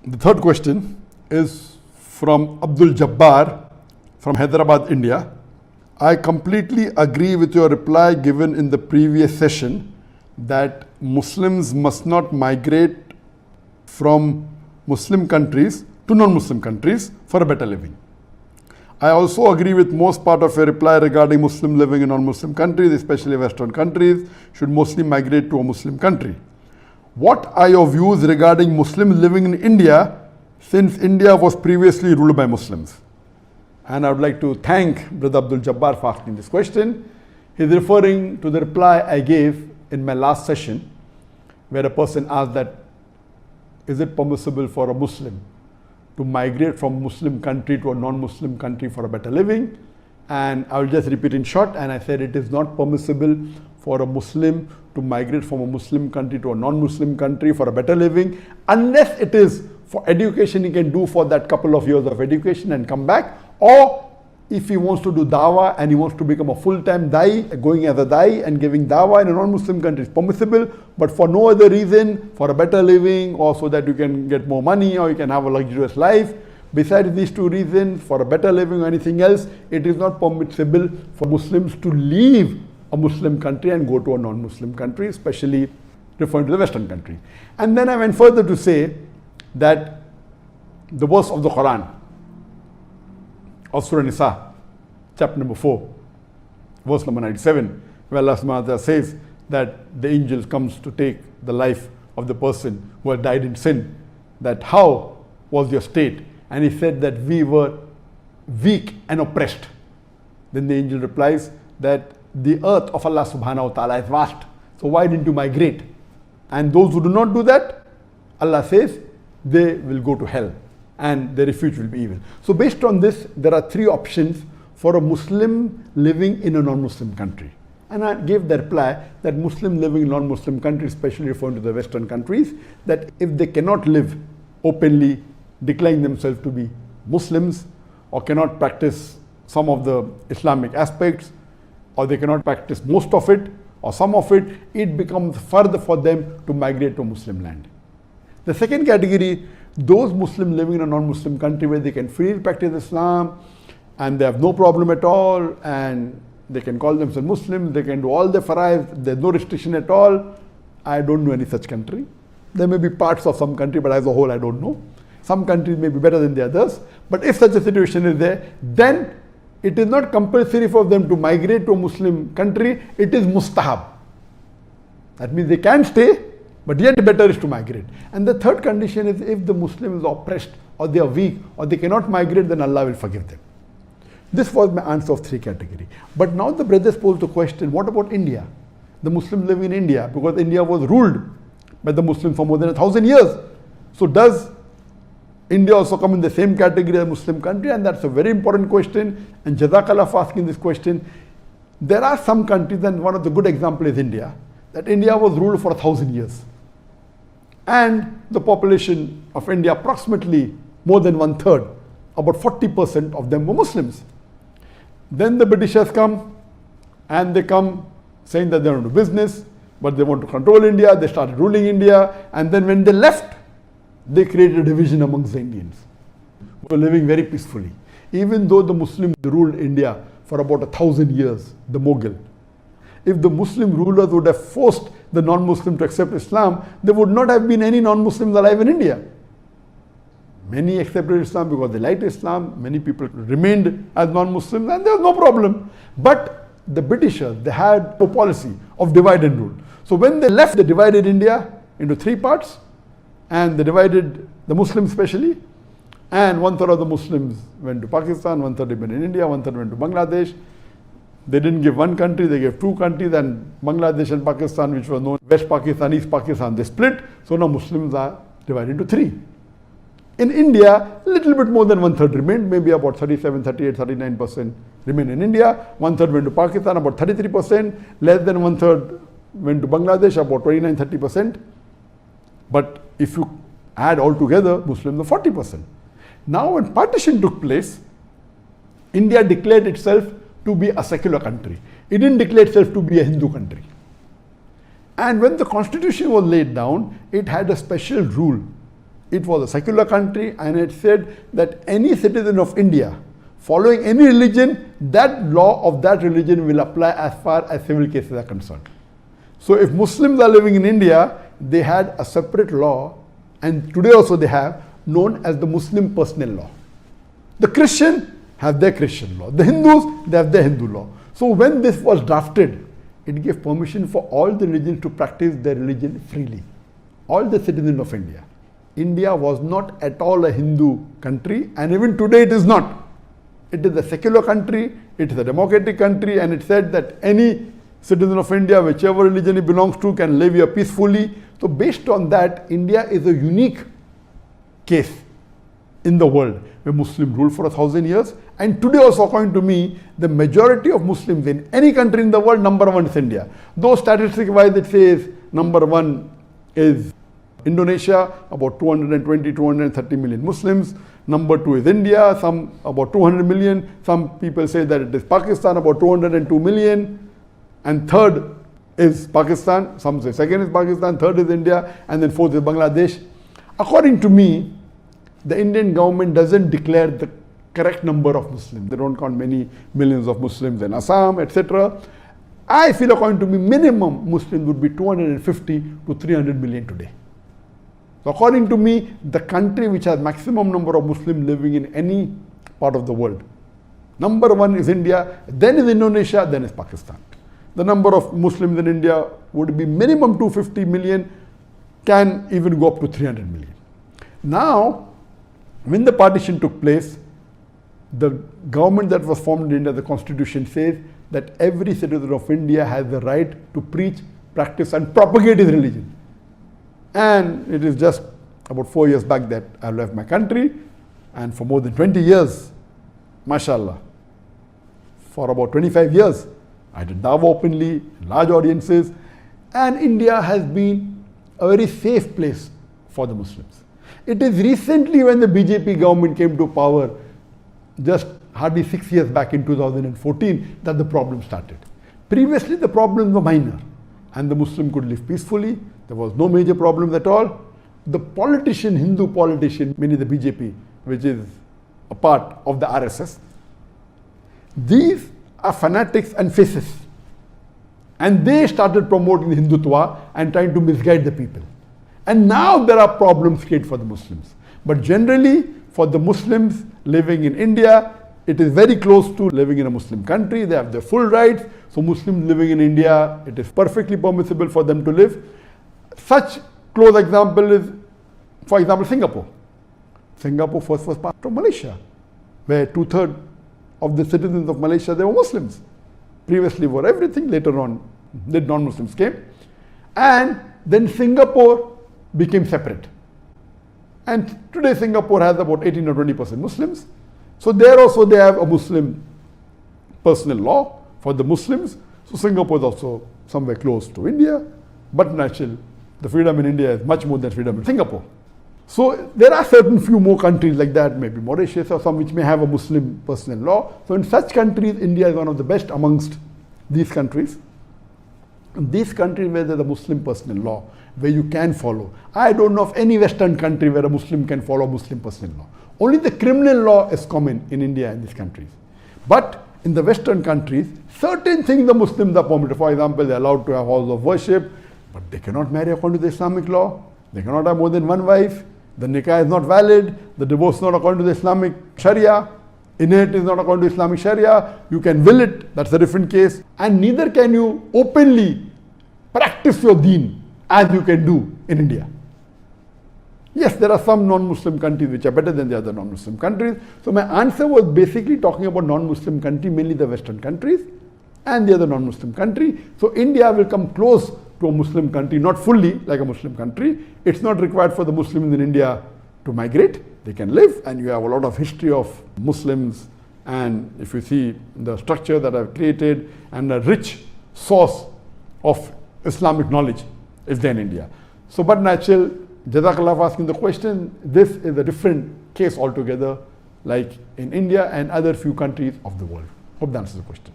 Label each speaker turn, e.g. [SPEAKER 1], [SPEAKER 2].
[SPEAKER 1] The third question is from Abdul Jabbar from Hyderabad, India. I completely agree with your reply given in the previous session that Muslims must not migrate from Muslim countries to non-Muslim countries for a better living. I also agree with most part of your reply regarding Muslim living in non-Muslim countries, especially Western countries, should mostly migrate to a Muslim country. What are your views regarding Muslims living in India, since India was previously ruled by Muslims? And I would like to thank Brother Abdul Jabbar for asking this question. He's referring to the reply I gave in my last session, where a person asked that, is it permissible for a Muslim to migrate from Muslim country to a non-Muslim country for a better living? And I will just repeat in short, and I said it is not permissible for a Muslim to migrate from a Muslim country to a non-Muslim country for a better living, unless it is for education. He can do for that couple of years of education and come back, or if he wants to do dawah and he wants to become a full-time da'i, going as a da'i and giving dawah in a non-Muslim country is permissible, but for no other reason, for a better living or so that you can get more money or you can have a luxurious life, besides these two reasons, for a better living or anything else, it is not permissible for Muslims to leave a Muslim country and go to a non-Muslim country, especially referring to the Western country. And then I went further to say that the verse of the Quran, of Surah Nisa, chapter number 4, verse number 97, where Allah subhanahu wa ta'ala says that the angel comes to take the life of the person who had died in sin, that how was your state? And he said that we were weak and oppressed. Then the angel replies that the earth of Allah subhanahu wa ta'ala is vast, so why didn't you migrate? And those who do not do that, Allah says, they will go to hell and their refuge will be evil. So based on this, there are three options for a Muslim living in a non-Muslim country. And I gave the reply that Muslim living in non-Muslim countries, especially referring to the Western countries, that if they cannot live openly, declaring themselves to be Muslims, or cannot practice some of the Islamic aspects, or they cannot practice most of it or some of it, it becomes further for them to migrate to Muslim land. The second category, those Muslims living in a non-Muslim country where they can freely practice Islam and they have no problem at all, and they can call themselves Muslims, they can do all the fara'id, there's no restriction at all. I don't know any such country. There may be parts of some country, but as a whole I don't know. Some countries may be better than the others, but if such a situation is there, then it is not compulsory for them to migrate to a Muslim country, it is mustahab. That means they can stay, but yet better is to migrate. And the third condition is if the Muslim is oppressed or they are weak or they cannot migrate, then Allah will forgive them. This was my answer of three categories. But now the brothers posed the question, what about India? The Muslims live in India, because India was ruled by the Muslims for more than 1,000 years. So does India also come in the same category as Muslim country? And that's a very important question. And Jazakallah for asking this question. There are some countries, and one of the good examples is India, that India was ruled for 1,000 years. And the population of India, approximately more than 1/3, about 40% of them were Muslims. Then the Britishers come, and they come saying that they don't do business, but they want to control India. They started ruling India, and then when they left, they created a division amongst the Indians who were living very peacefully. Even though the Muslims ruled India for about 1,000 years, the Mughal, if the Muslim rulers would have forced the non-Muslim to accept Islam, there would not have been any non-Muslims alive in India. Many accepted Islam because they liked Islam. Many people remained as non-Muslims, and there was no problem. But the Britishers, they had a policy of divide and rule. So when they left, they divided India into three parts, and they divided the Muslims especially, and 1/3 of the Muslims went to Pakistan, 1/3 went in India, 1/3 went to Bangladesh. They didn't give one country, they gave two countries, and Bangladesh and Pakistan, which was known West Pakistan, East Pakistan, they split. So now Muslims are divided into three. In India, a little bit more than 1/3 remained, maybe about 37, 38, 39% remained in India. 1/3 went to Pakistan, about 33%. Less than 1/3 went to Bangladesh, about 29, 30%. But if you add all together, Muslims are 40%. Now when partition took place, India declared itself to be a secular country. It didn't declare itself to be a Hindu country. And when the constitution was laid down, it had a special rule It was a secular country, and it said that any citizen of India following any religion, that law of that religion will apply as far as civil cases are concerned. So if Muslims are living in India, they had a separate law, and today also they have, known as the Muslim personal law. The Christian have their Christian law. The Hindus, they have their Hindu law. So when this was drafted, it gave permission for all the religions to practice their religion freely. All the citizens of India. India was not at all a Hindu country, and even today it is not. It is a secular country, it is a democratic country, and it said that any citizen of India, whichever religion he belongs to, can live here peacefully. So based on that, India is a unique case in the world where Muslims ruled for 1,000 years. And today also, according to me, the majority of Muslims in any country in the world, number one is India. Though statistic-wise it says number one is Indonesia, about 220, 230 million Muslims. Number two is India, some about 200 million. Some people say that it is Pakistan, about 202 million. And third is Pakistan. Some say second is Pakistan, third is India, and then fourth is Bangladesh. According to me, the Indian government doesn't declare the correct number of Muslims. They don't count many millions of Muslims in Assam, etc. I feel, according to me, minimum Muslims would be 250 to 300 million today. So according to me, the country which has maximum number of Muslims living in any part of the world, number one is India, then is Indonesia, then is Pakistan. The number of Muslims in India would be minimum 250 million, can even go up to 300 million. Now, when the partition took place, the government that was formed in India, the constitution says that every citizen of India has the right to preach, practice and propagate his religion. And it is just about 4 years back that I left my country, and for more than 20 years, mashallah, for about 25 years, I did dawah openly, large audiences, and India has been a very safe place for the Muslims. It is recently when the BJP government came to power, just hardly 6 years back in 2014, that the problem started. Previously, the problems were minor, and the Muslim could live peacefully. There was no major problems at all. The politician, Hindu politician, meaning the BJP, which is a part of the RSS, these are fanatics and fascists. And they started promoting the Hindutva and trying to misguide the people. And now there are problems created for the Muslims. But generally, for the Muslims living in India, it is very close to living in a Muslim country. They have their full rights. So Muslims living in India, it is perfectly permissible for them to live. Such close example is, for example, Singapore. Singapore first was part of Malaysia, where 2/3 of the citizens of Malaysia, they were Muslims. Previously were everything, later on the non-Muslims came. And then Singapore became separate. And today Singapore has about 18 or 20% Muslims. So there also they have a Muslim personal law for the Muslims. So Singapore is also somewhere close to India, but naturally the freedom in India is much more than freedom in Singapore. So there are certain few more countries like that, maybe Mauritius or some which may have a Muslim personal law. So in such countries, India is one of the best amongst these countries. In these countries where there's a Muslim personal law, where you can follow. I don't know of any Western country where a Muslim can follow Muslim personal law. Only the criminal law is common in India and these countries. But in the Western countries, certain things the Muslims are permitted. For example, they're allowed to have halls of worship, but they cannot marry according to the Islamic law. They cannot have more than one wife. The nikah is not valid. The divorce is not according to the Islamic Sharia. Inheritance is not according to Islamic Sharia. You can will it, that's a different case. And neither can you openly practice your deen as you can do in India. Yes, there are some non-Muslim countries which are better than the other non-Muslim countries. So my answer was basically talking about non-Muslim countries, mainly the Western countries and the other non-Muslim country. So India will come close to a Muslim country, not fully like a Muslim country. It's not required for the Muslims in India to migrate. They can live, and you have a lot of history of Muslims, and if you see the structure that I've created and a rich source of Islamic knowledge is there in India. So but natural, Jazakallah for asking the question. This is a different case altogether, like in India and other few countries of the world. Hope that answers the question.